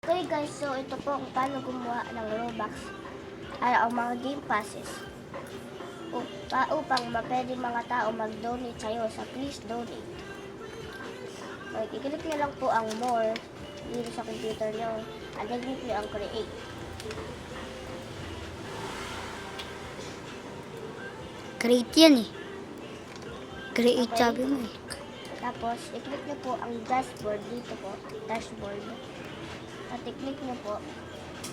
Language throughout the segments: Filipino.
Okay guys, so ito po kung paano gumawa ng Robux ang mga game passes upang mapwede mga tao mag-donate sa'yo sa Please Donate. So, i-click nyo lang po ang More dito sa computer nyo at i-click nyo ang Create. Create yan eh. Create Okay. sabi mo eh. Tapos, i-click nyo po ang dashboard dito po, dashboard. At i-click nyo po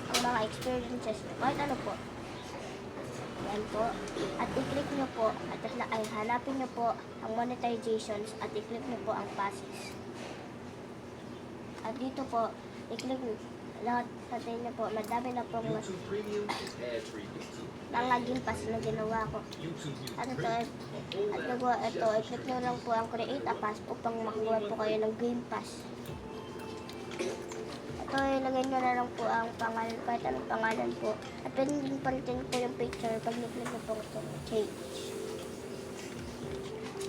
ang mga experiences nyo, kahit ano po. Yan po. At i-click nyo po, at hanapin nyo po ang monetizations at i-click nyo po ang passes. At dito po, i-click nyo lahat sa nyo po, madami na po mas nangaging pass na ginawa ko. At ito, i-click nyo lang po ang create a pass upang makakuha po kayo ng game pass. Ito, ilagay nyo na lang po ang pangalan, kahit anong pangalan po. At pwede din palitin po yung picture pag i-click nyo po itong change.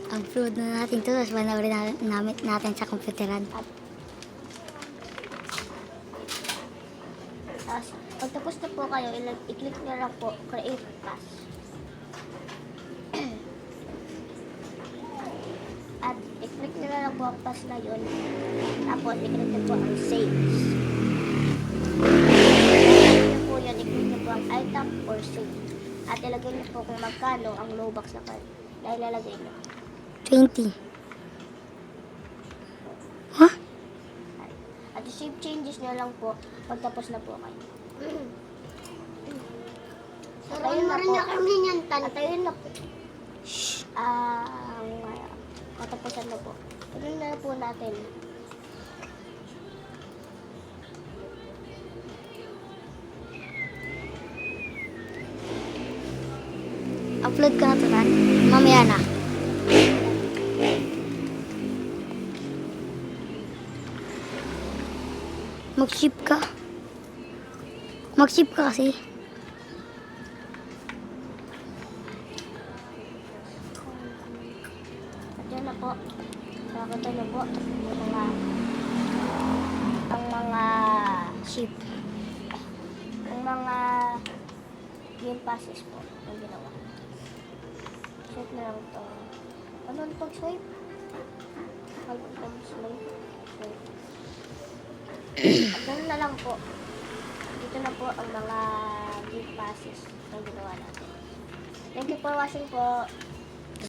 Upload na natin to, tapos panoorin natin sa computeran. Tapos, pag tapos na po kayo, i-click nyo lang po, create pass. At i-click nyo na lang po ang pass na yun. Tapos, i-click nyo po ang save. I-click nyo po yun, i-click nyo po ang item or save. At ilagay nyo po kung magkano ang Robux na ilalagay nyo. 20. Huh? At i-save changes nyo lang po pagtapos na po kayo. At ayun na po. At ayun na po. Katapusan na po. Tuloy na po natin. Upload ka na to, Ran. Mamaya na. Mag-ship ka. Mag-ship ka kasi. At yun na po. Nakakita na po ang mga Ship. ang mga game passes po ang ginawa. Swipe na lang ito. Ano ang pag-swipe? Pag-swipe. At ganun na lang po. Dito na po ang mga game passes na ginawa natin. Thank you for watching po.